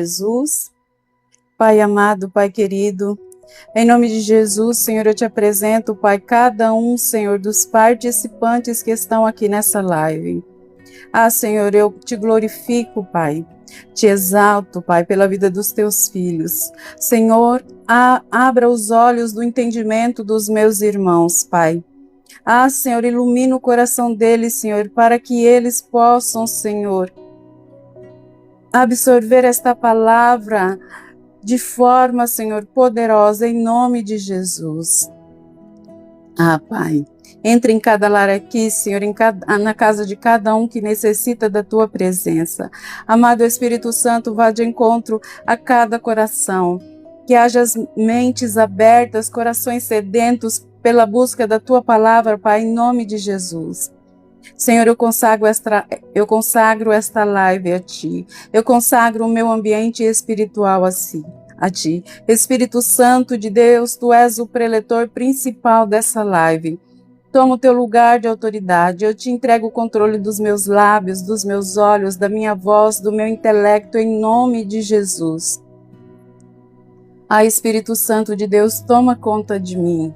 Jesus, Pai amado, Pai querido, em nome de Jesus, Senhor, eu te apresento, Pai, cada um, Senhor, dos participantes que estão aqui nessa live. Senhor, eu te glorifico, Pai, te exalto, Pai, pela vida dos teus filhos. Senhor, abra os olhos do entendimento dos meus irmãos, Pai. Senhor, ilumina o coração deles, Senhor, para que eles possam, Senhor, absorver esta palavra de forma, Senhor, poderosa, em nome de Jesus. Pai, entre em cada lar aqui, Senhor, na casa de cada um que necessita da tua presença. Amado Espírito Santo, vá de encontro a cada coração. Que haja as mentes abertas, corações sedentos pela busca da tua palavra, Pai, em nome de Jesus. Senhor, eu consagro esta live a Ti. Eu consagro o meu ambiente espiritual a Ti. Espírito Santo de Deus, Tu és o preletor principal dessa live. Toma o Teu lugar de autoridade. Eu te entrego o controle dos meus lábios, dos meus olhos, da minha voz, do meu intelecto, em nome de Jesus. Espírito Santo de Deus, toma conta de mim.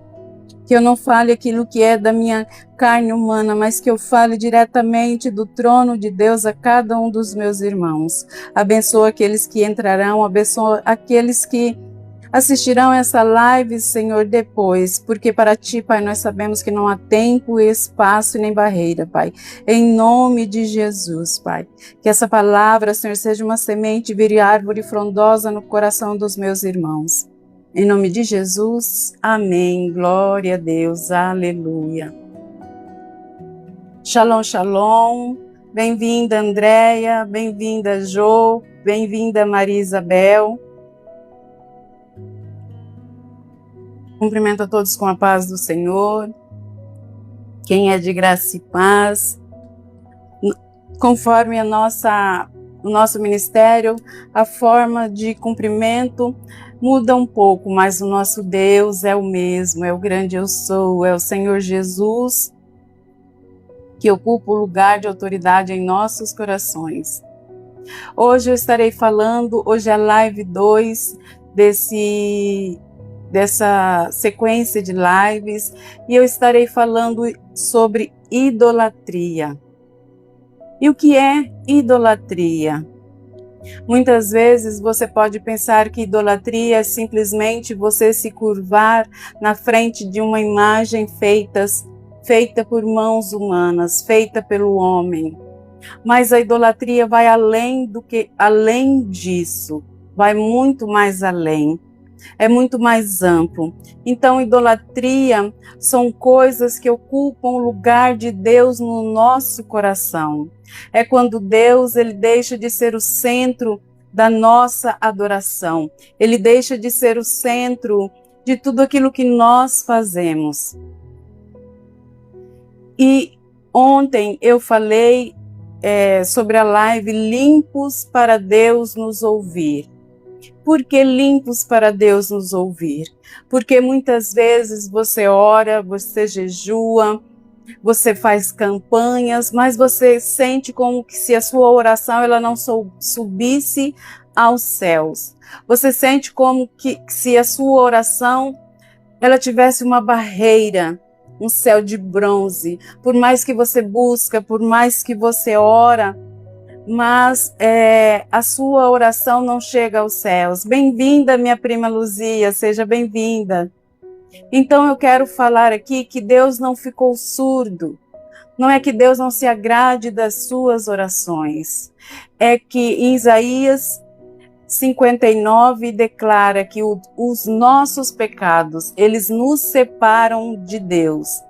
Que eu não fale aquilo que é da minha carne humana, mas que eu fale diretamente do trono de Deus a cada um dos meus irmãos. Abençoa aqueles que entrarão, abençoa aqueles que assistirão essa live, Senhor, depois, porque para Ti, Pai, nós sabemos que não há tempo, espaço e nem barreira, Pai. Em nome de Jesus, Pai. Que essa palavra, Senhor, seja uma semente, vire árvore frondosa no coração dos meus irmãos. Em nome de Jesus, amém, glória a Deus, aleluia. Shalom, shalom, bem-vinda Andréia, bem-vinda Jo, bem-vinda Maria Isabel. Cumprimento a todos com a paz do Senhor, quem é de graça e paz, conforme o nosso ministério, a forma de cumprimento muda um pouco, mas o nosso Deus é o mesmo, é o grande eu sou, é o Senhor Jesus, que ocupa o lugar de autoridade em nossos corações. Hoje eu estarei falando, hoje é a live 2 dessa sequência de lives, e eu estarei falando sobre idolatria. E o que é idolatria? Muitas vezes você pode pensar que idolatria é simplesmente você se curvar na frente de uma imagem feita por mãos humanas, feita pelo homem. Mas a idolatria vai além disso, vai muito mais além. É muito mais amplo. Então, idolatria são coisas que ocupam o lugar de Deus no nosso coração. É quando Deus ele deixa de ser o centro da nossa adoração. Ele deixa de ser o centro de tudo aquilo que nós fazemos. E ontem eu falei sobre a live Limpos para Deus nos ouvir. Por que limpos para Deus nos ouvir? Porque muitas vezes você ora, você jejua, você faz campanhas, mas você sente como que se a sua oração ela não subisse aos céus. Você sente como que se a sua oração ela tivesse uma barreira, um céu de bronze. Por mais que você busca, por mais que você ora, mas a sua oração não chega aos céus. Bem-vinda, minha prima Luzia, seja bem-vinda. Então eu quero falar aqui que Deus não ficou surdo. Não é que Deus não se agrade das suas orações. É que em Isaías 59 declara que os nossos pecados, eles nos separam de Deus.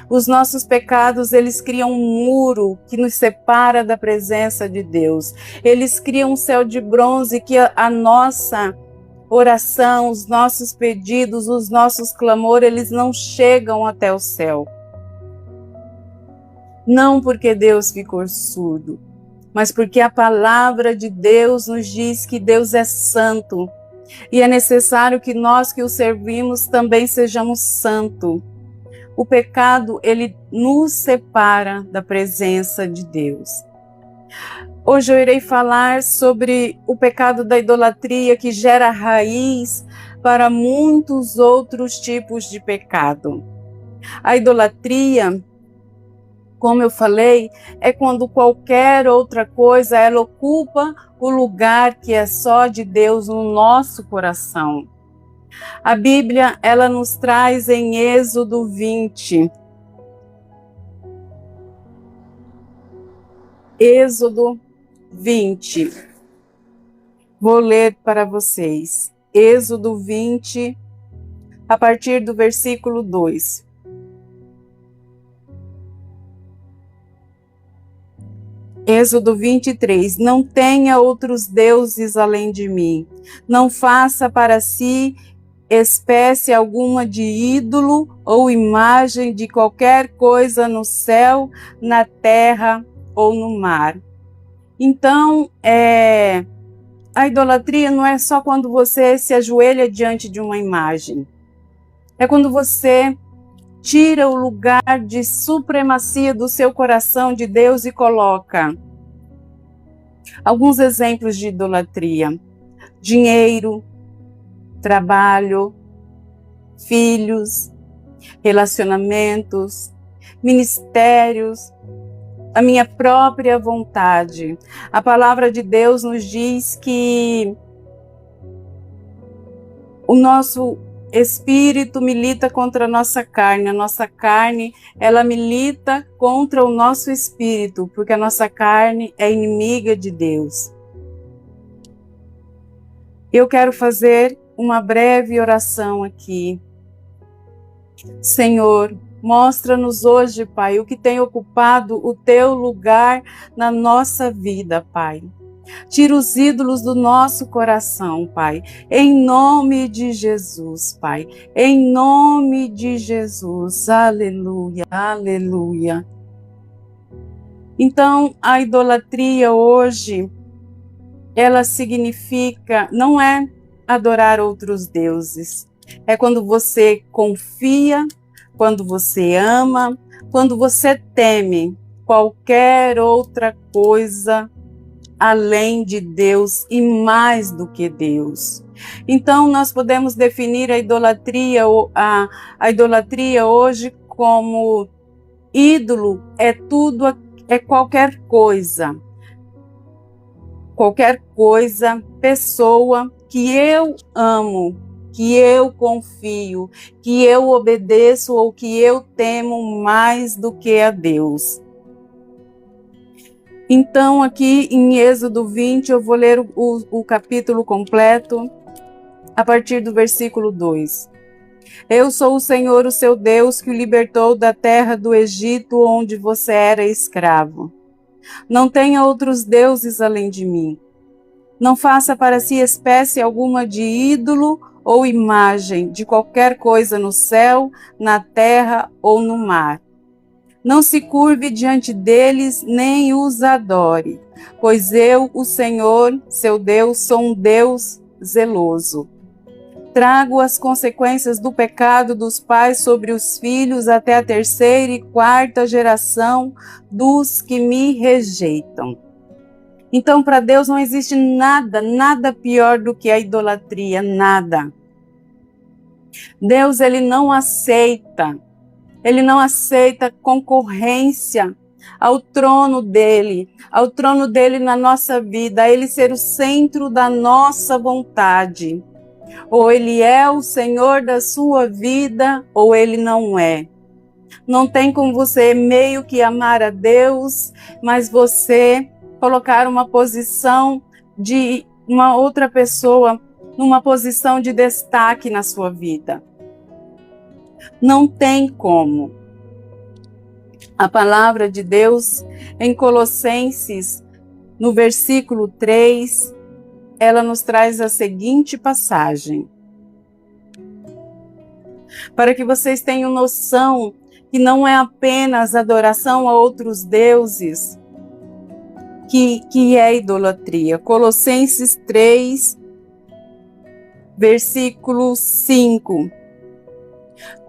Os nossos pecados, eles criam um muro que nos separa da presença de Deus. Eles criam um céu de bronze que a nossa oração, os nossos pedidos, os nossos clamores, eles não chegam até o céu. Não porque Deus ficou surdo, mas porque a palavra de Deus nos diz que Deus é santo. E é necessário que nós que o servimos também sejamos santos. O pecado, ele nos separa da presença de Deus. Hoje eu irei falar sobre o pecado da idolatria que gera raiz para muitos outros tipos de pecado. A idolatria, como eu falei, é quando qualquer outra coisa ela ocupa o lugar que é só de Deus no nosso coração. A Bíblia, ela nos traz em Êxodo 20. Êxodo 20. Vou ler para vocês. Êxodo 20, a partir do versículo 2. Êxodo 23. Não tenha outros deuses além de mim. Não faça para si espécie alguma de ídolo ou imagem de qualquer coisa no céu, na terra ou no mar. Então, a idolatria não é só quando você se ajoelha diante de uma imagem. É quando você tira o lugar de supremacia do seu coração de Deus e coloca alguns exemplos de idolatria: dinheiro, trabalho, filhos, relacionamentos, ministérios, a minha própria vontade. A palavra de Deus nos diz que o nosso espírito milita contra a nossa carne, ela milita contra o nosso espírito, porque a nossa carne é inimiga de Deus. Eu quero fazer uma breve oração aqui. Senhor, mostra-nos hoje, Pai, o que tem ocupado o teu lugar na nossa vida, Pai. Tira os ídolos do nosso coração, Pai, em nome de Jesus, Pai, em nome de Jesus, aleluia, aleluia. Então, a idolatria hoje, ela significa, não é adorar outros deuses, é quando você confia, quando você ama, quando você teme qualquer outra coisa além de Deus e mais do que Deus. Então, nós podemos definir a idolatria hoje como ídolo é tudo, é qualquer coisa, pessoa que eu amo, que eu confio, que eu obedeço ou que eu temo mais do que a Deus. Então, aqui em Êxodo 20, eu vou ler o capítulo completo, a partir do versículo 2. Eu sou o Senhor, o seu Deus, que o libertou da terra do Egito, onde você era escravo. Não tenha outros deuses além de mim. Não faça para si espécie alguma de ídolo ou imagem de qualquer coisa no céu, na terra ou no mar. Não se curve diante deles, nem os adore, pois eu, o Senhor, seu Deus, sou um Deus zeloso. Trago as consequências do pecado dos pais sobre os filhos até a terceira e quarta geração dos que me rejeitam. Então, para Deus não existe nada pior do que a idolatria, nada. Deus, ele não aceita concorrência ao trono dele na nossa vida, a ele ser o centro da nossa vontade. Ou ele é o Senhor da sua vida, ou ele não é. Não tem como você meio que amar a Deus, mas você colocar uma posição de uma outra pessoa, numa posição de destaque na sua vida. Não tem como. A palavra de Deus em Colossenses, no versículo 3, ela nos traz a seguinte passagem. Para que vocês tenham noção que não é apenas adoração a outros deuses que é idolatria. Colossenses 3, versículo 5.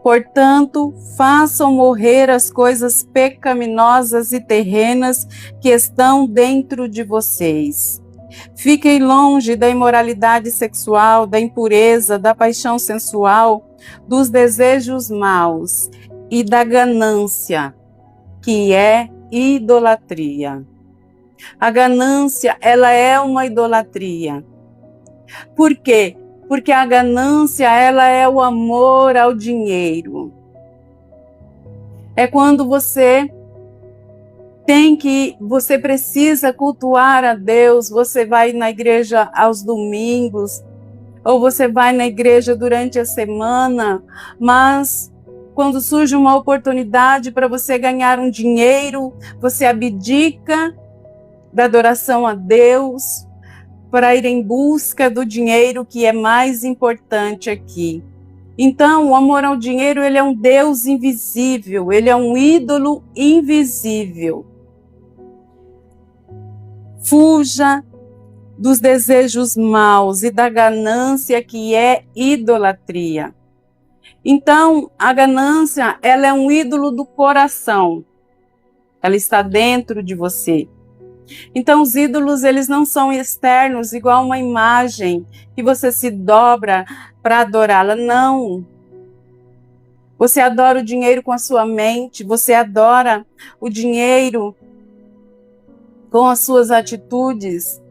Portanto, façam morrer as coisas pecaminosas e terrenas que estão dentro de vocês. Fiquem longe da imoralidade sexual, da impureza, da paixão sensual, dos desejos maus e da ganância, que é idolatria. A ganância, ela é uma idolatria. Por quê? Porque a ganância, ela é o amor ao dinheiro. É quando você precisa cultuar a Deus, você vai na igreja aos domingos, ou você vai na igreja durante a semana, mas quando surge uma oportunidade para você ganhar um dinheiro, você abdica da adoração a Deus, para ir em busca do dinheiro, que é mais importante aqui. Então, o amor ao dinheiro, ele é um Deus invisível, ele é um ídolo invisível. Fuja dos desejos maus e da ganância, que é idolatria. Então, a ganância, ela é um ídolo do coração. Ela está dentro de você. Então, os ídolos, eles não são externos, igual uma imagem que você se dobra para adorá-la. Não. Você adora o dinheiro com a sua mente, você adora o dinheiro com as suas atitudes.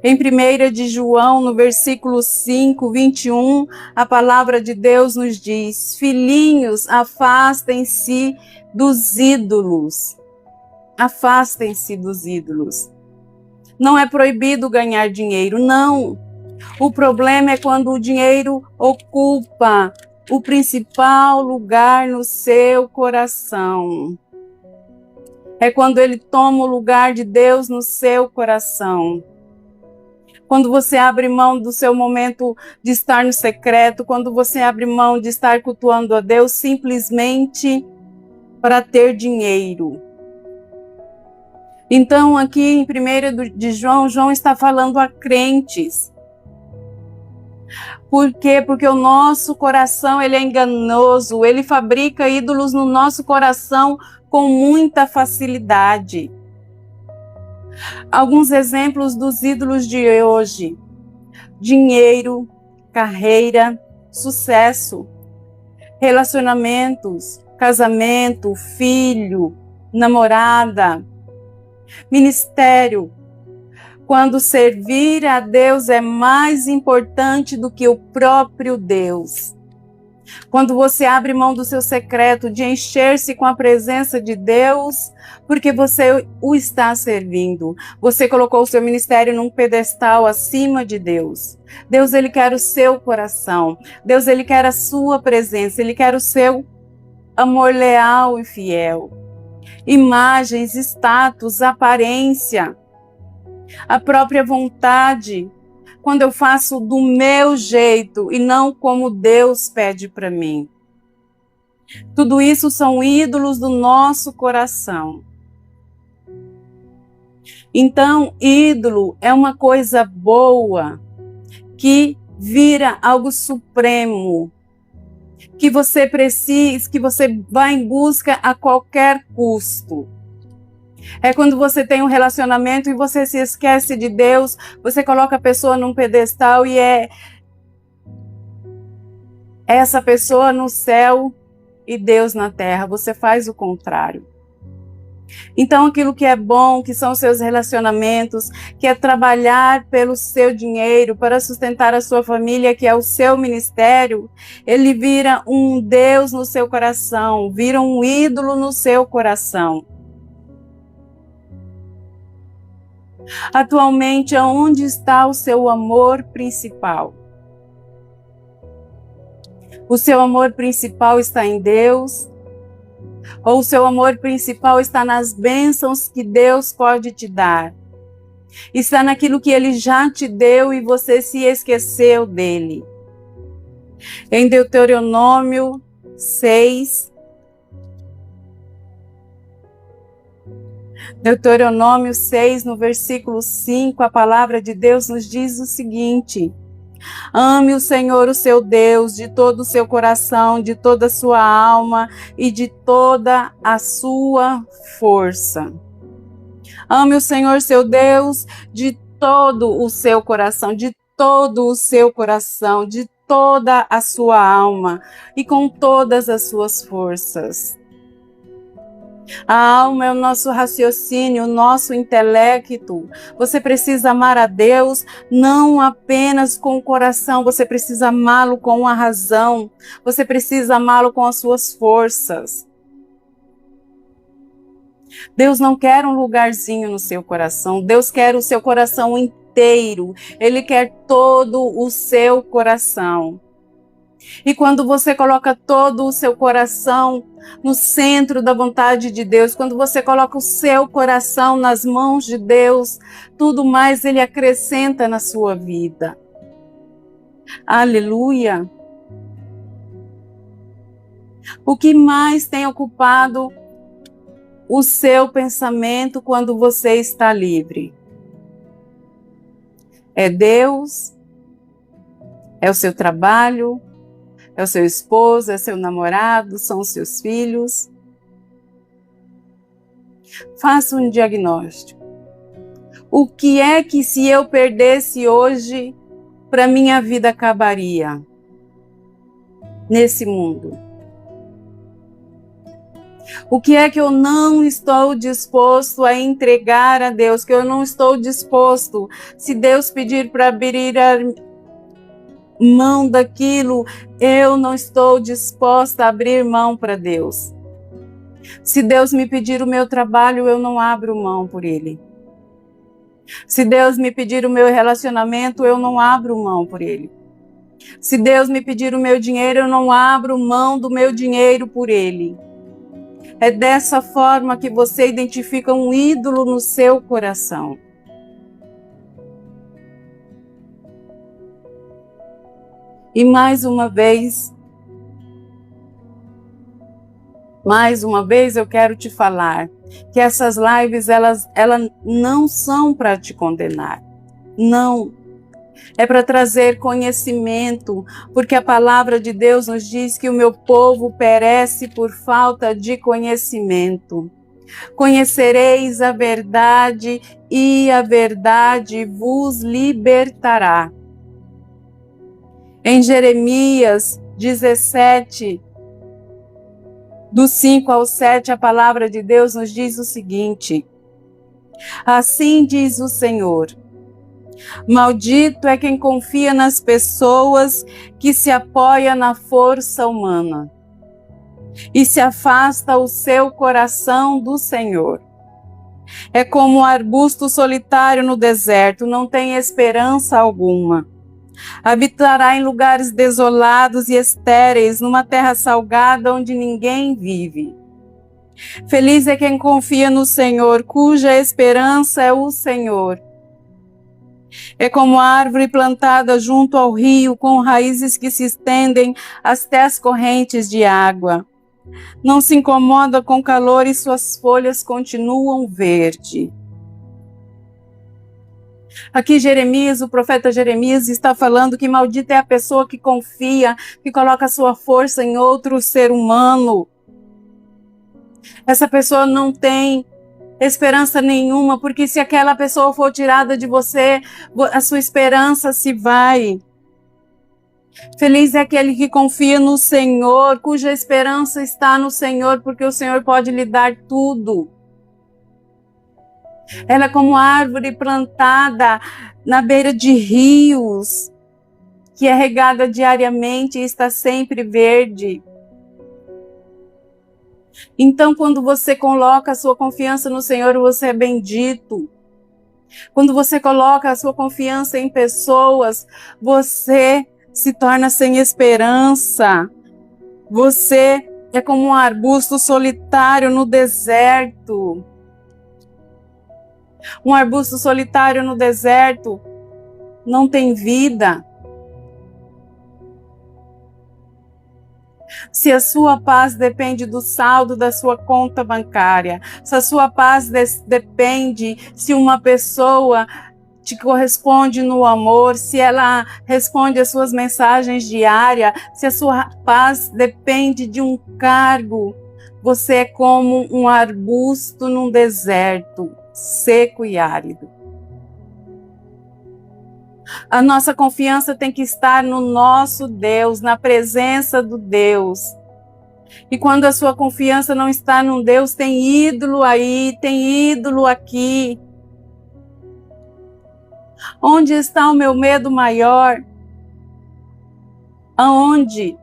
Em 1 de João, no versículo 5, 21, a palavra de Deus nos diz: filhinhos, afastem-se dos ídolos. Afastem-se dos ídolos. Não é proibido ganhar dinheiro, não. O problema é quando o dinheiro ocupa o principal lugar no seu coração. É quando ele toma o lugar de Deus no seu coração. Quando você abre mão do seu momento de estar no secreto, quando você abre mão de estar cultuando a Deus simplesmente para ter dinheiro. Então, aqui em 1 de João, João está falando a crentes. Por quê? Porque o nosso coração, ele é enganoso, ele fabrica ídolos no nosso coração com muita facilidade. Alguns exemplos dos ídolos de hoje: dinheiro, carreira, sucesso, relacionamentos, casamento, filho, namorada, ministério, quando servir a Deus é mais importante do que o próprio Deus. Quando você abre mão do seu secreto, de encher-se com a presença de Deus, porque você o está servindo. Você colocou o seu ministério num pedestal acima de Deus. Deus, ele quer o seu coração. Deus, ele quer a sua presença. Ele quer o seu amor leal e fiel. Imagens, status, aparência, a própria vontade, quando eu faço do meu jeito e não como Deus pede para mim. Tudo isso são ídolos do nosso coração. Então, ídolo é uma coisa boa que vira algo supremo, que você precisa, que você vai em busca a qualquer custo. É quando você tem um relacionamento e você se esquece de Deus, você coloca a pessoa num pedestal e é essa pessoa no céu e Deus na terra. Você faz o contrário. Então, aquilo que é bom, que são os seus relacionamentos, que é trabalhar pelo seu dinheiro, para sustentar a sua família, que é o seu ministério, ele vira um Deus no seu coração, vira um ídolo no seu coração. Atualmente, aonde está o seu amor principal? O seu amor principal está em Deus? Ou o seu amor principal está nas bênçãos que Deus pode te dar? Está naquilo que Ele já te deu e você se esqueceu dele? Em Deuteronômio 6, no versículo 5, a palavra de Deus nos diz o seguinte: Ame o Senhor, o seu Deus, de todo o seu coração, de toda a sua alma e de toda a sua força. Ame o Senhor, seu Deus, de todo o seu coração, de todo o seu coração, de toda a sua alma e com todas as suas forças. A alma é o nosso raciocínio, o nosso intelecto. Você precisa amar a Deus não apenas com o coração, você precisa amá-lo com a razão, você precisa amá-lo com as suas forças. Deus não quer um lugarzinho no seu coração, Deus quer o seu coração inteiro, Ele quer todo o seu coração. E quando você coloca todo o seu coração no centro da vontade de Deus, quando você coloca o seu coração nas mãos de Deus, tudo mais Ele acrescenta na sua vida. Aleluia! O que mais tem ocupado o seu pensamento quando você está livre? É Deus? É o seu trabalho? É o seu esposo? É seu namorado? São os seus filhos? Faça um diagnóstico. O que é que, se eu perdesse hoje, para minha vida acabaria nesse mundo? O que é que eu não estou disposto a entregar a Deus? Que eu não estou disposto, se Deus pedir para abrir a mão daquilo, eu não estou disposta a abrir mão para Deus. Se Deus me pedir o meu trabalho, eu não abro mão por ele. Se Deus me pedir o meu relacionamento, eu não abro mão por ele. Se Deus me pedir o meu dinheiro, eu não abro mão do meu dinheiro por ele. É dessa forma que você identifica um ídolo no seu coração. E mais uma vez eu quero te falar que essas lives, elas não são para te condenar. Não. É para trazer conhecimento, porque a palavra de Deus nos diz que o meu povo perece por falta de conhecimento. Conhecereis a verdade e a verdade vos libertará. Em Jeremias 17, do 5 ao 7, a palavra de Deus nos diz o seguinte: assim diz o Senhor, maldito é quem confia nas pessoas, que se apoia na força humana e se afasta o seu coração do Senhor. É como um arbusto solitário no deserto, não tem esperança alguma. Habitará em lugares desolados e estéreis, numa terra salgada onde ninguém vive. Feliz é quem confia no Senhor, cuja esperança é o Senhor. É como a árvore plantada junto ao rio, com raízes que se estendem até as correntes de água. Não se incomoda com calor e suas folhas continuam verdes. Aqui Jeremias, o profeta Jeremias, está falando que maldita é a pessoa que confia, que coloca a sua força em outro ser humano. Essa pessoa não tem esperança nenhuma, porque se aquela pessoa for tirada de você, a sua esperança se vai. Feliz é aquele que confia no Senhor, cuja esperança está no Senhor, porque o Senhor pode lhe dar tudo. Ela é como árvore plantada na beira de rios, que é regada diariamente e está sempre verde. Então, quando você coloca a sua confiança no Senhor, você é bendito. Quando você coloca a sua confiança em pessoas, você se torna sem esperança. Você é como um arbusto solitário no deserto. Um arbusto solitário no deserto não tem vida. Se a sua paz depende do saldo da sua conta bancária, se a sua paz depende se uma pessoa te corresponde no amor, se ela responde às suas mensagens diárias, se a sua paz depende de um cargo, você é como um arbusto num deserto, seco e árido. A nossa confiança tem que estar no nosso Deus, na presença do Deus. E quando a sua confiança não está num Deus, tem ídolo aí, tem ídolo aqui. Onde está o meu medo maior? Aonde?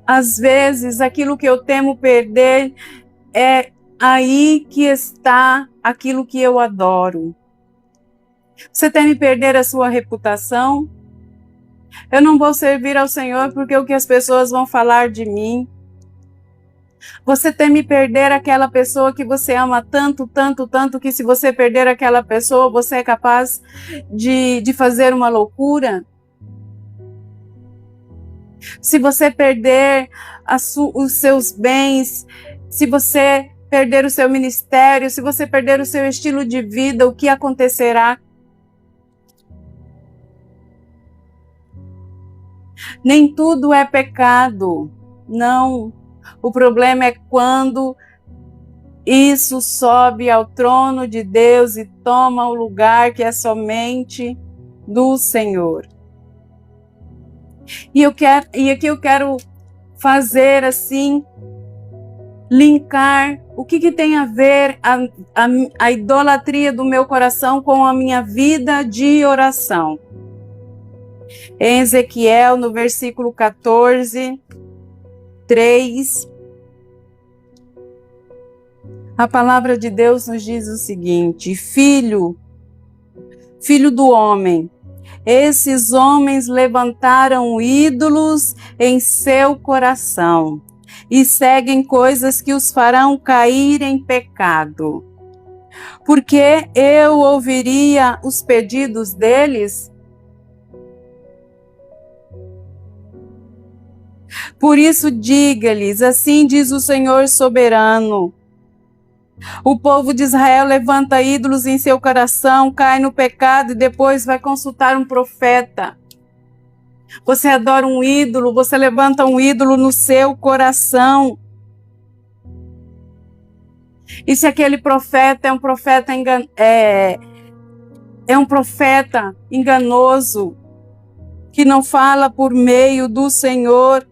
Às vezes, aquilo que eu temo perder é aí que está aquilo que eu adoro. Você teme perder a sua reputação? Eu não vou servir ao Senhor porque o que as pessoas vão falar de mim. Você teme perder aquela pessoa que você ama tanto, tanto, tanto, que se você perder aquela pessoa, você é capaz de fazer uma loucura? Se você perder os seus bens, se você perder o seu ministério, se você perder o seu estilo de vida, o que acontecerá? Nem tudo é pecado, não. O problema é quando isso sobe ao trono de Deus e toma o lugar que é somente do Senhor. E aqui eu quero fazer assim, linkar o que tem a ver a idolatria do meu coração com a minha vida de oração. Em Ezequiel, no versículo 14, 3, a palavra de Deus nos diz o seguinte: filho do homem, esses homens levantaram ídolos em seu coração e seguem coisas que os farão cair em pecado. Porque eu ouviria os pedidos deles? Por isso diga-lhes, assim diz o Senhor soberano: o povo de Israel levanta ídolos em seu coração, cai no pecado e depois vai consultar um profeta. Você adora um ídolo, você levanta um ídolo no seu coração. E se aquele profeta é um profeta enganoso, que não fala por meio do Senhor.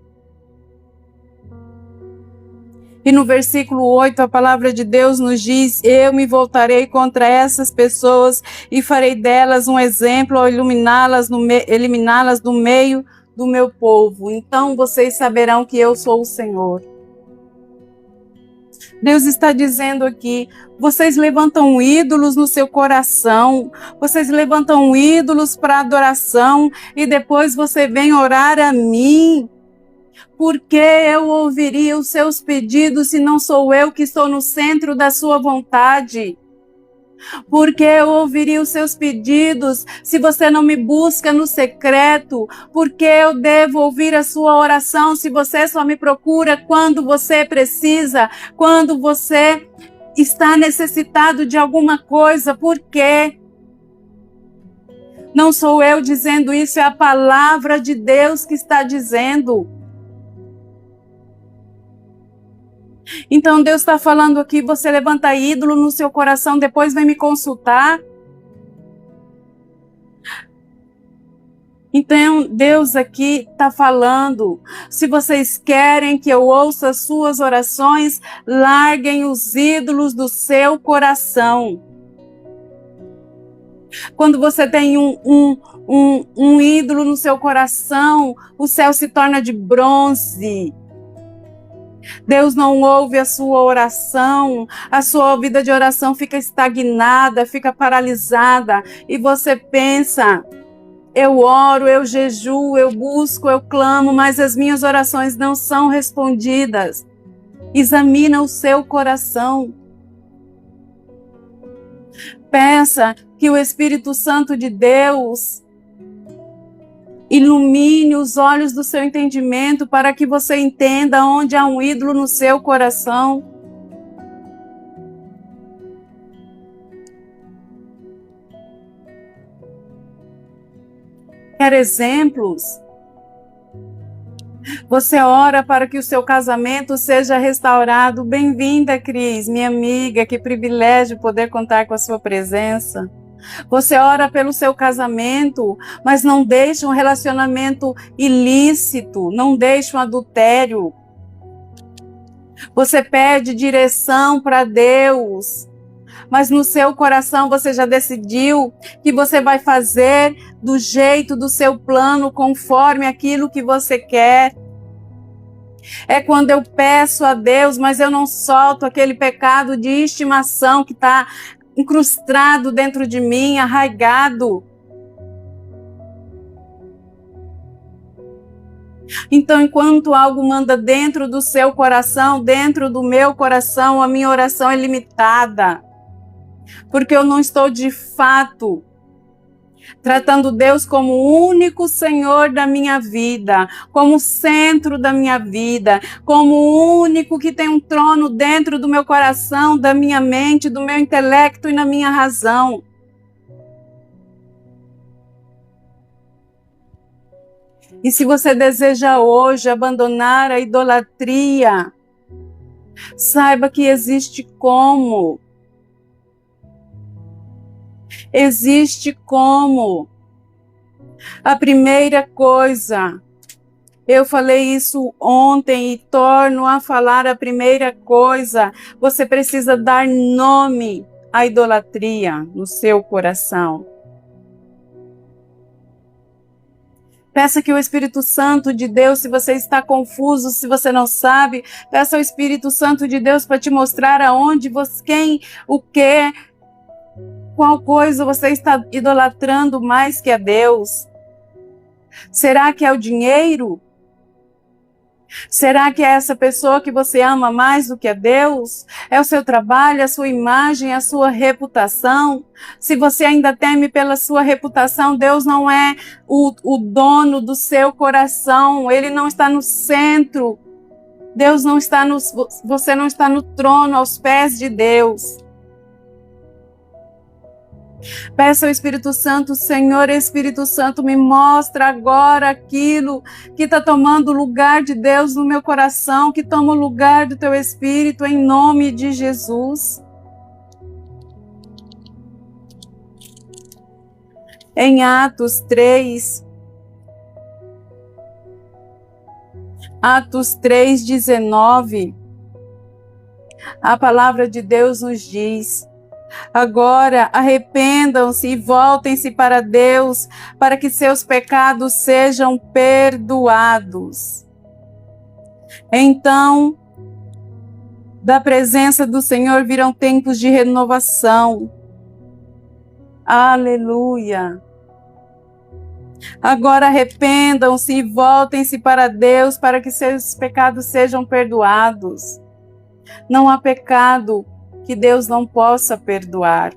E no versículo 8, a palavra de Deus nos diz: eu me voltarei contra essas pessoas e farei delas um exemplo ao eliminá-las do meio do meu povo. Então vocês saberão que eu sou o Senhor. Deus está dizendo aqui: vocês levantam ídolos no seu coração, vocês levantam ídolos para adoração e depois você vem orar a mim. Porque eu ouviria os seus pedidos se não sou eu que estou no centro da sua vontade? Porque eu ouviria os seus pedidos se você não me busca no secreto? Porque eu devo ouvir a sua oração se você só me procura quando você precisa, quando você está necessitado de alguma coisa? Por quê? Não sou eu dizendo isso, é a palavra de Deus que está dizendo. Então Deus está falando aqui: você levanta ídolo no seu coração, depois vem me consultar. Então Deus aqui está falando: se vocês querem que eu ouça as suas orações, larguem os ídolos do seu coração. Quando você tem um ídolo no seu coração, o céu se torna de bronze. Deus não ouve a sua oração, a sua vida de oração fica estagnada, fica paralisada, e você pensa: eu oro, eu jejuo, eu busco, eu clamo, mas as minhas orações não são respondidas. Examina o seu coração. Peça que o Espírito Santo de Deus ilumine os olhos do seu entendimento para que você entenda onde há um ídolo no seu coração. Quer exemplos? Você ora para que o seu casamento seja restaurado. Bem-vinda, Cris, minha amiga, que privilégio poder contar com a sua presença. Você ora pelo seu casamento, mas não deixe um relacionamento ilícito, não deixe um adultério. Você pede direção para Deus, mas no seu coração você já decidiu que você vai fazer do jeito do seu plano, conforme aquilo que você quer. É quando eu peço a Deus, mas eu não solto aquele pecado de estimação que está incrustado dentro de mim, arraigado. Então, enquanto algo manda dentro do seu coração, dentro do meu coração, a minha oração é limitada. Porque eu não estou de fato tratando Deus como o único Senhor da minha vida, como o centro da minha vida, como o único que tem um trono dentro do meu coração, da minha mente, do meu intelecto e na minha razão. E se você deseja hoje abandonar a idolatria, saiba que existe como. Existe como. A primeira coisa, eu falei isso ontem e torno a falar a primeira coisa, você precisa dar nome à idolatria no seu coração. Peça que o Espírito Santo de Deus, se você está confuso, se você não sabe, peça ao Espírito Santo de Deus para te mostrar aonde você, quem, o que, qual coisa você está idolatrando mais que a Deus. Será que é o dinheiro? Será que é essa pessoa que você ama mais do que a Deus? É o seu trabalho, a sua imagem, a sua reputação? Se você ainda teme pela sua reputação, Deus não é o dono do seu coração. Ele não está no centro. Deus não está você não está no trono, aos pés de Deus. Peça ao Espírito Santo, Senhor Espírito Santo, me mostra agora aquilo que está tomando o lugar de Deus no meu coração, que toma o lugar do teu Espírito, em nome de Jesus. Em Atos 3:19, a palavra de Deus nos diz: agora arrependam-se e voltem-se para Deus, para que seus pecados sejam perdoados. Então, da presença do Senhor virão tempos de renovação. Aleluia! Agora arrependam-se e voltem-se para Deus, para que seus pecados sejam perdoados. Não há pecado que Deus não possa perdoar.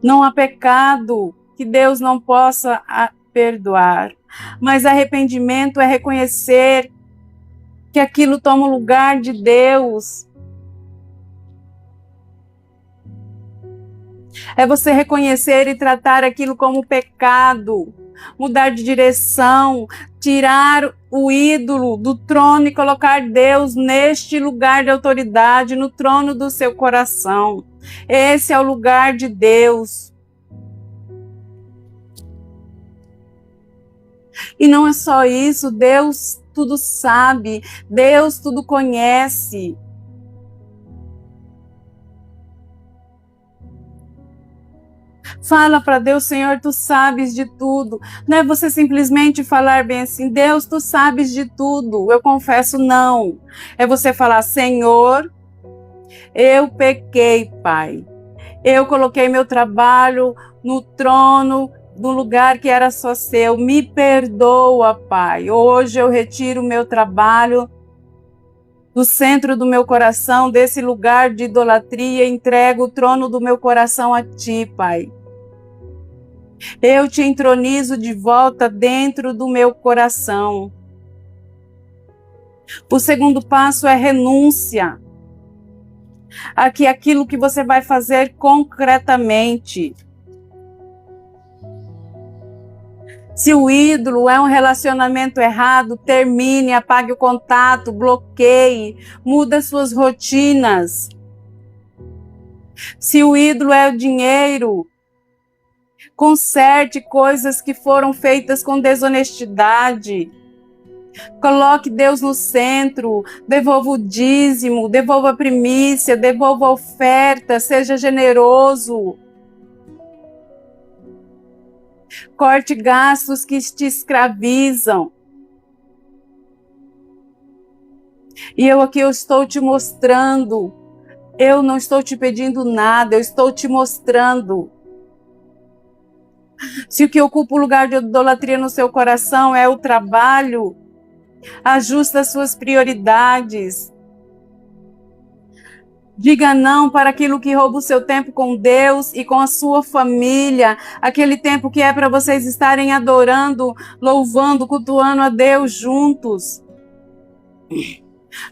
Não há pecado que Deus não possa perdoar. Mas arrependimento é reconhecer que aquilo toma o lugar de Deus. É você reconhecer e tratar aquilo como pecado, mudar de direção, tirar o ídolo do trono e colocar Deus neste lugar de autoridade, no trono do seu coração. Esse é o lugar de Deus. E não é só isso, Deus tudo sabe, Deus tudo conhece. Fala para Deus, Senhor, tu sabes de tudo. Não é você simplesmente falar bem assim, Deus, tu sabes de tudo. Eu confesso, não. É você falar, Senhor, eu pequei, Pai. Eu coloquei meu trabalho no trono do lugar que era só seu. Me perdoa, Pai. Hoje eu retiro o meu trabalho do centro do meu coração, desse lugar de idolatria, entrego o trono do meu coração a Ti, Pai. Eu te entronizo de volta dentro do meu coração. O segundo passo é renúncia. Aqui aquilo que você vai fazer concretamente. Se o ídolo é um relacionamento errado, termine, apague o contato, bloqueie, muda suas rotinas. Se o ídolo é o dinheiro, conserte coisas que foram feitas com desonestidade. Coloque Deus no centro, devolva o dízimo, devolva a primícia, devolva a oferta, seja generoso. Corte gastos que te escravizam. E eu estou te mostrando. Eu não estou te pedindo nada, eu estou te mostrando. Se o que ocupa o lugar de idolatria no seu coração é o trabalho, ajusta as suas prioridades. Diga não para aquilo que rouba o seu tempo com Deus e com a sua família. Aquele tempo que é para vocês estarem adorando, louvando, cultuando a Deus juntos.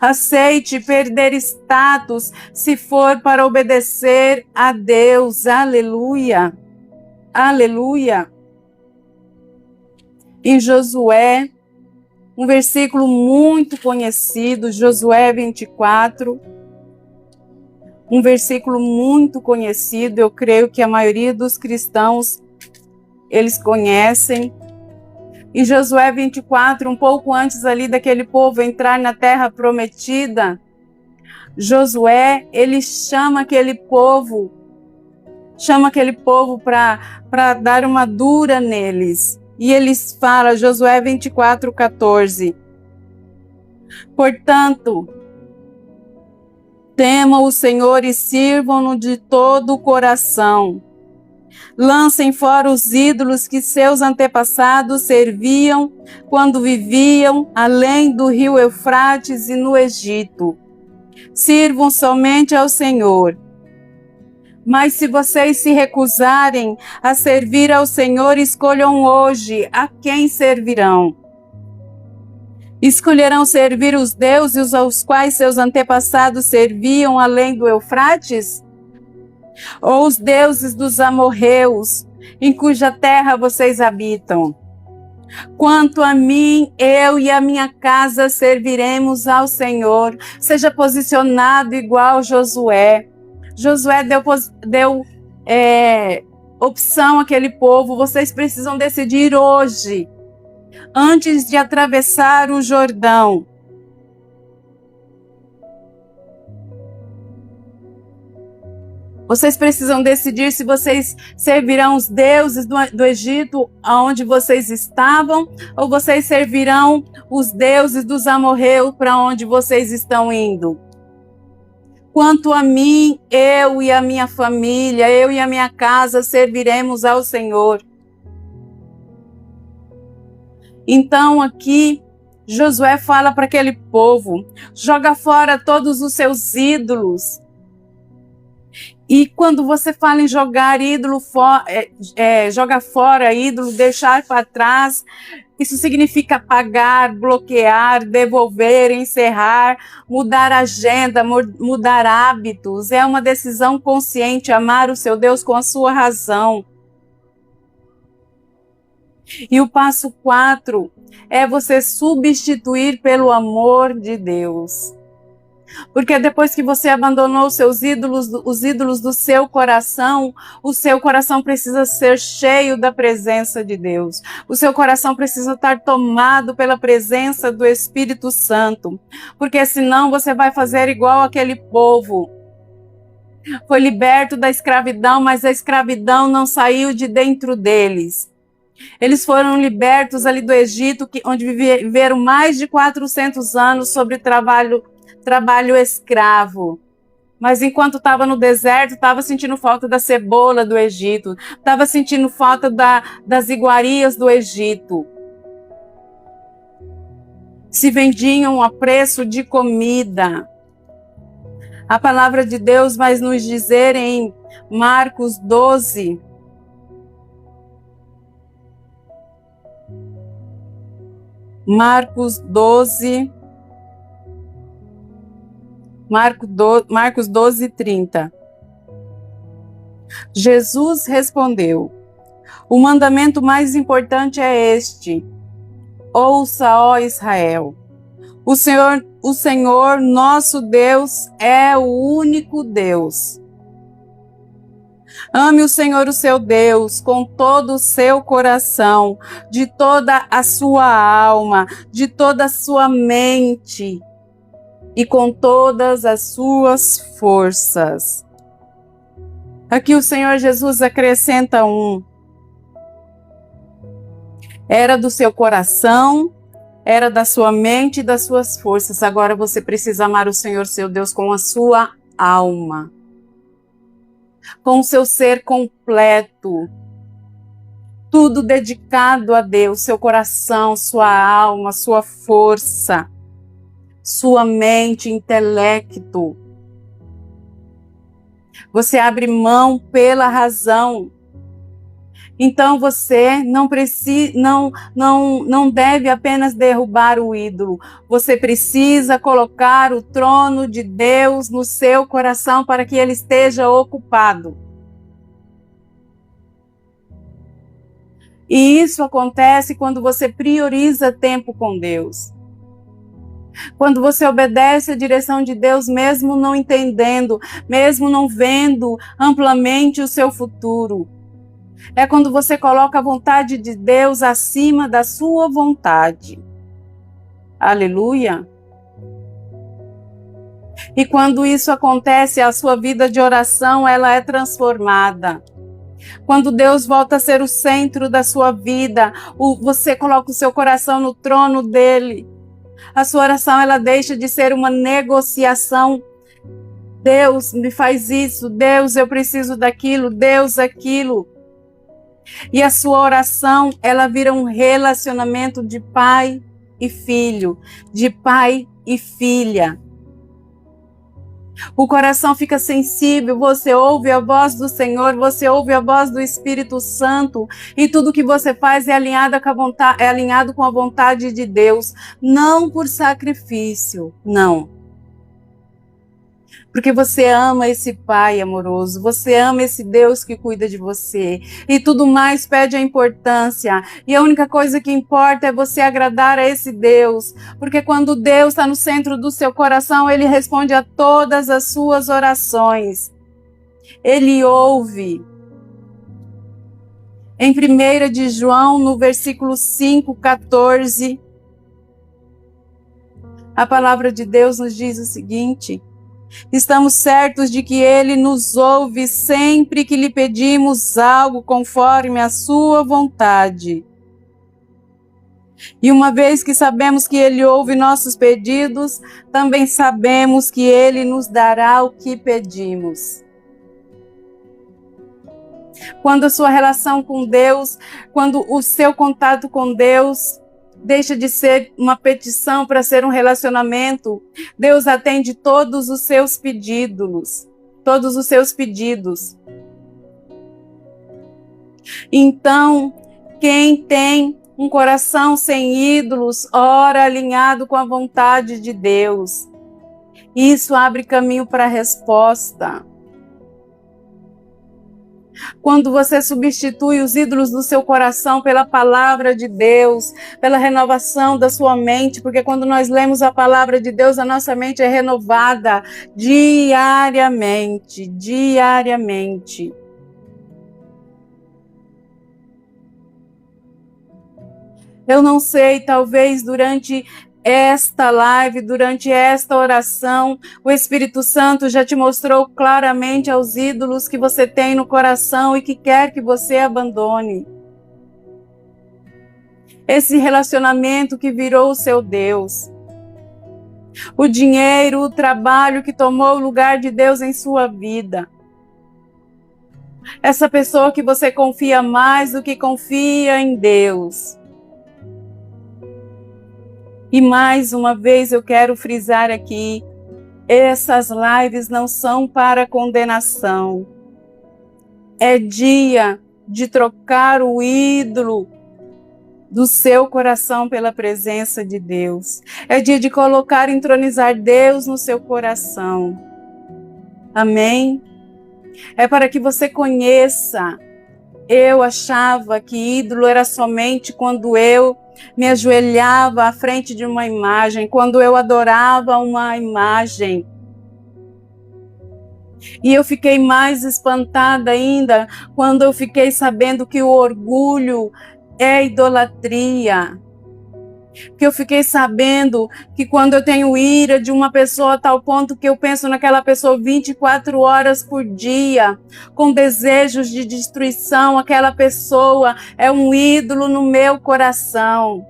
Aceite perder status se for para obedecer a Deus. Aleluia. Aleluia. Em Josué, um versículo muito conhecido, Josué 24. Um versículo muito conhecido, eu creio que a maioria dos cristãos, eles conhecem. Em Josué 24, um pouco antes ali daquele povo entrar na terra prometida, Josué, ele chama aquele povo para dar uma dura neles. E eles falam, Josué 24, 14. Portanto, temam o Senhor e sirvam-no de todo o coração. Lancem fora os ídolos que seus antepassados serviam quando viviam além do rio Eufrates e no Egito. Sirvam somente ao Senhor. Mas se vocês se recusarem a servir ao Senhor, escolham hoje a quem servirão. Escolherão servir os deuses aos quais seus antepassados serviam além do Eufrates? Ou os deuses dos amorreus, em cuja terra vocês habitam? Quanto a mim, eu e a minha casa serviremos ao Senhor. Seja posicionado igual Josué. Josué deu opção àquele povo. Vocês precisam decidir hoje, antes de atravessar o Jordão. Vocês precisam decidir se vocês servirão os deuses do Egito, onde vocês estavam, ou vocês servirão os deuses dos amorreus para onde vocês estão indo. Quanto a mim, eu e a minha família, eu e a minha casa serviremos ao Senhor. Então aqui, Josué fala para aquele povo, joga fora todos os seus ídolos. E quando você fala em jogar ídolo joga fora ídolo, deixar para trás, isso significa apagar, bloquear, devolver, encerrar, mudar agenda, mudar hábitos. É uma decisão consciente, amar o seu Deus com a sua razão. E o passo 4 é você substituir pelo amor de Deus. Porque depois que você abandonou os seus ídolos, os ídolos do seu coração, o seu coração precisa ser cheio da presença de Deus. O seu coração precisa estar tomado pela presença do Espírito Santo. Porque senão você vai fazer igual aquele povo. Foi liberto da escravidão, mas a escravidão não saiu de dentro deles. Eles foram libertos ali do Egito, onde viveram mais de 400 anos sobre trabalho escravo. Mas enquanto estava no deserto, estava sentindo falta da cebola do Egito, estava sentindo falta das iguarias do Egito. Se vendiam a preço de comida. A palavra de Deus vai nos dizer em Marcos 12, Marcos 12, 30. Jesus respondeu: O mandamento mais importante é este: ouça, ó Israel, o Senhor nosso Deus é o único Deus. Ame o Senhor, o seu Deus, com todo o seu coração, de toda a sua alma, de toda a sua mente e com todas as suas forças. Aqui o Senhor Jesus acrescenta era do seu coração, era da sua mente e das suas forças. Agora você precisa amar o Senhor, seu Deus, com a sua alma, com o seu ser completo, tudo dedicado a Deus, seu coração, sua alma, sua força, sua mente, intelecto. Você abre mão pela razão. Então você não deve apenas derrubar o ídolo. Você precisa colocar o trono de Deus no seu coração para que ele esteja ocupado. E isso acontece quando você prioriza tempo com Deus. Quando você obedece a direção de Deus, mesmo não entendendo, mesmo não vendo amplamente o seu futuro. É quando você coloca a vontade de Deus acima da sua vontade. Aleluia! E quando isso acontece, a sua vida de oração, ela é transformada. Quando Deus volta a ser o centro da sua vida, você coloca o seu coração no trono dele. A sua oração, ela deixa de ser uma negociação. Deus, me faz isso. Deus, eu preciso daquilo. Deus, aquilo. E a sua oração, ela vira um relacionamento de pai e filho, de pai e filha. O coração fica sensível, você ouve a voz do Senhor, você ouve a voz do Espírito Santo, e tudo que você faz é alinhado com a vontade de Deus, não por sacrifício, não. Porque você ama esse Pai amoroso, você ama esse Deus que cuida de você. E tudo mais perde a importância. E a única coisa que importa é você agradar a esse Deus. Porque quando Deus está no centro do seu coração, Ele responde a todas as suas orações. Ele ouve. Em 1 de João, no versículo 5:14, a palavra de Deus nos diz o seguinte: estamos certos de que Ele nos ouve sempre que lhe pedimos algo conforme a sua vontade. E uma vez que sabemos que Ele ouve nossos pedidos, também sabemos que Ele nos dará o que pedimos. Quando a sua relação com Deus, quando o seu contato com Deus deixa de ser uma petição para ser um relacionamento, Deus atende todos os seus pedidos. Todos os seus pedidos. Então, quem tem um coração sem ídolos, ora alinhado com a vontade de Deus. Isso abre caminho para a resposta. Quando você substitui os ídolos do seu coração pela palavra de Deus, pela renovação da sua mente, porque quando nós lemos a palavra de Deus, a nossa mente é renovada diariamente, diariamente. Eu não sei, talvez durante esta live, durante esta oração, o Espírito Santo já te mostrou claramente aos ídolos que você tem no coração e que quer que você abandone. Esse relacionamento que virou o seu Deus. O dinheiro, o trabalho que tomou o lugar de Deus em sua vida. Essa pessoa que você confia mais do que confia em Deus. E mais uma vez eu quero frisar aqui, essas lives não são para condenação. É dia de trocar o ídolo do seu coração pela presença de Deus. É dia de colocar, entronizar Deus no seu coração. Amém? É para que você conheça Eu achava que ídolo era somente quando eu me ajoelhava à frente de uma imagem, quando eu adorava uma imagem. E eu fiquei mais espantada ainda quando eu fiquei sabendo que o orgulho é idolatria. Que eu fiquei sabendo que quando eu tenho ira de uma pessoa a tal ponto que eu penso naquela pessoa 24 horas por dia, com desejos de destruição, aquela pessoa é um ídolo no meu coração.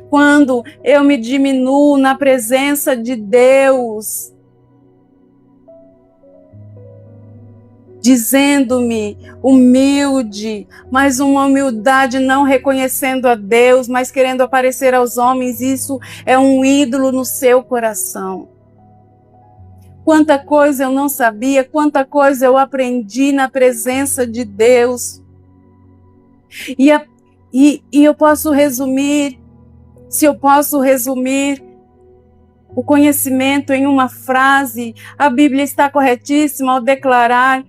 Quando eu me diminuo na presença de Deus, dizendo-me humilde, mas uma humildade não reconhecendo a Deus, mas querendo aparecer aos homens, isso é um ídolo no seu coração. Quanta coisa eu não sabia, quanta coisa eu aprendi na presença de Deus. E eu posso resumir, se eu posso resumir o conhecimento em uma frase, a Bíblia está corretíssima ao declarar: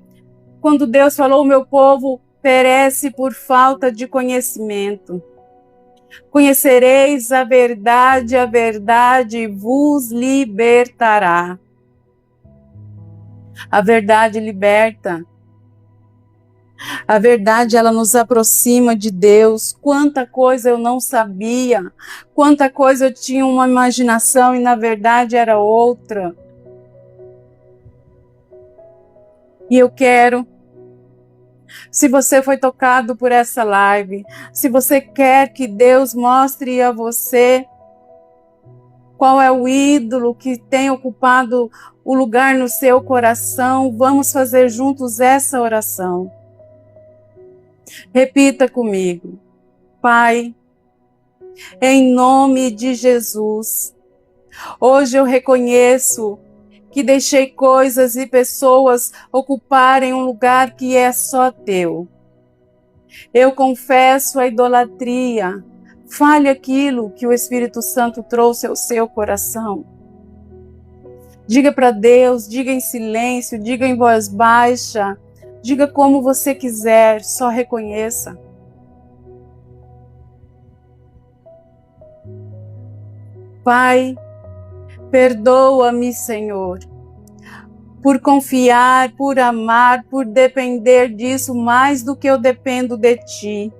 quando Deus falou, o meu povo perece por falta de conhecimento. Conhecereis a verdade vos libertará. A verdade liberta. A verdade, ela nos aproxima de Deus. Quanta coisa eu não sabia, quanta coisa eu tinha uma imaginação e na verdade era outra. E eu quero, se você foi tocado por essa live, se você quer que Deus mostre a você qual é o ídolo que tem ocupado o lugar no seu coração, vamos fazer juntos essa oração. Repita comigo. Pai, em nome de Jesus, hoje eu reconheço que deixei coisas e pessoas ocuparem um lugar que é só teu. Eu confesso a idolatria. Fale aquilo que o Espírito Santo trouxe ao seu coração. Diga para Deus, diga em silêncio, diga em voz baixa, diga como você quiser, só reconheça. Pai, perdoa-me, Senhor, por confiar, por amar, por depender disso mais do que eu dependo de Ti.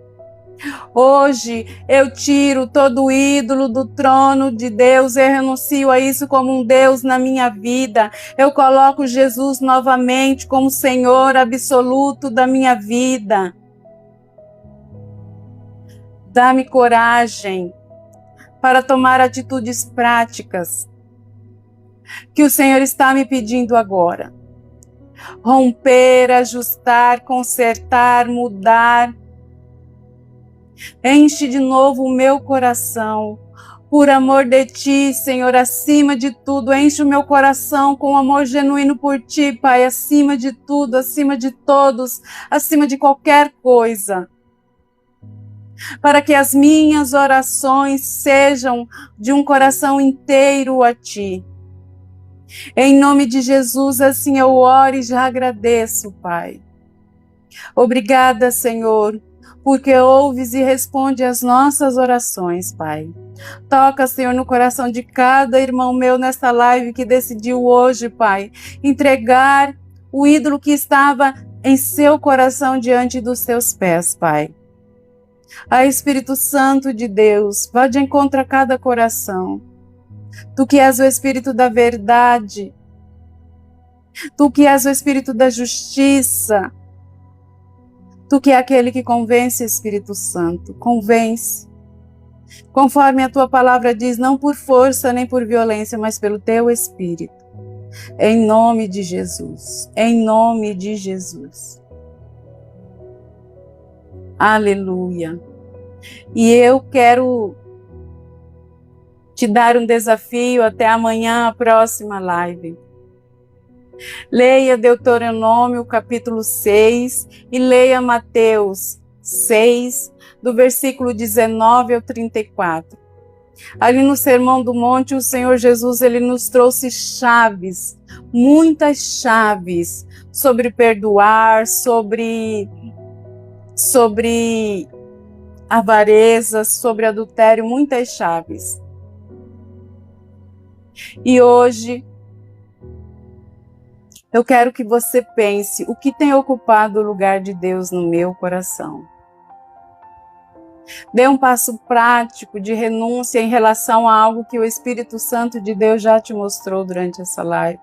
Hoje eu tiro todo ídolo do trono de Deus, eu renuncio a isso como um Deus na minha vida. Eu coloco Jesus novamente como Senhor absoluto da minha vida. Dá-me coragem para tomar atitudes práticas que o Senhor está me pedindo agora. Romper, ajustar, consertar, mudar. Enche de novo o meu coração, por amor de Ti, Senhor, acima de tudo. Enche o meu coração com amor genuíno por Ti, Pai, acima de tudo, acima de todos, acima de qualquer coisa. Para que as minhas orações sejam de um coração inteiro a Ti. Em nome de Jesus, assim eu oro e já agradeço, Pai. Obrigada, Senhor, porque ouves e responde às nossas orações, Pai. Toca, Senhor, no coração de cada irmão meu nesta live que decidiu hoje, Pai, entregar o ídolo que estava em seu coração diante dos teus pés, Pai. Ah, Espírito Santo de Deus, vá de encontro a cada coração. Tu que és o Espírito da verdade, Tu que és o Espírito da justiça, Tu que é aquele que convence, Espírito Santo, convence. Conforme a Tua palavra diz, não por força nem por violência, mas pelo Teu Espírito. Em nome de Jesus, em nome de Jesus. Aleluia. E eu quero te dar um desafio até amanhã, a próxima live. Leia Deuteronômio capítulo 6 e leia Mateus 6, do versículo 19 ao 34. Ali no Sermão do Monte, o Senhor Jesus, ele nos trouxe chaves, muitas chaves, sobre perdoar, sobre avareza, sobre adultério, muitas chaves. E hoje, eu quero que você pense o que tem ocupado o lugar de Deus no meu coração. Dê um passo prático de renúncia em relação a algo que o Espírito Santo de Deus já te mostrou durante essa live.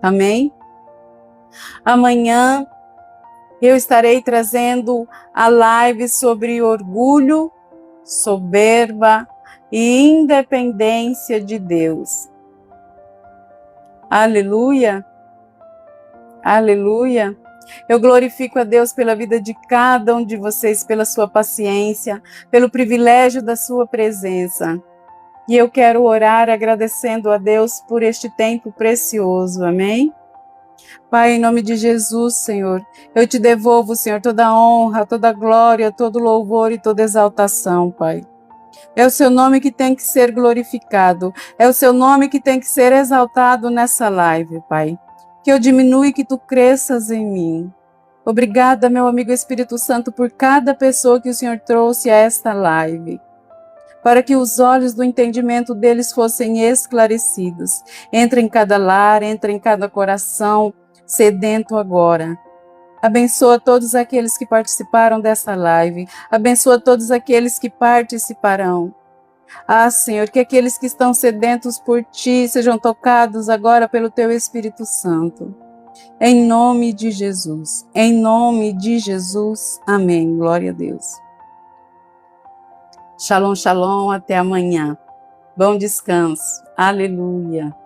Amém? Amanhã eu estarei trazendo a live sobre orgulho, soberba e independência de Deus. Aleluia! Aleluia! Eu glorifico a Deus pela vida de cada um de vocês, pela sua paciência, pelo privilégio da sua presença. E eu quero orar agradecendo a Deus por este tempo precioso, amém? Pai, em nome de Jesus, Senhor, eu te devolvo, Senhor, toda a honra, toda a glória, todo o louvor e toda exaltação, Pai. É o seu nome que tem que ser glorificado, é o seu nome que tem que ser exaltado nessa live, Pai. Que eu diminua e que tu cresças em mim. Obrigada, meu amigo Espírito Santo, por cada pessoa que o Senhor trouxe a esta live, para que os olhos do entendimento deles fossem esclarecidos. Entra em cada lar, entra em cada coração sedento agora. Abençoa todos aqueles que participaram dessa live. Abençoa todos aqueles que participarão. Ah, Senhor, que aqueles que estão sedentos por Ti sejam tocados agora pelo Teu Espírito Santo. Em nome de Jesus. Em nome de Jesus. Amém. Glória a Deus. Shalom, shalom. Até amanhã. Bom descanso. Aleluia.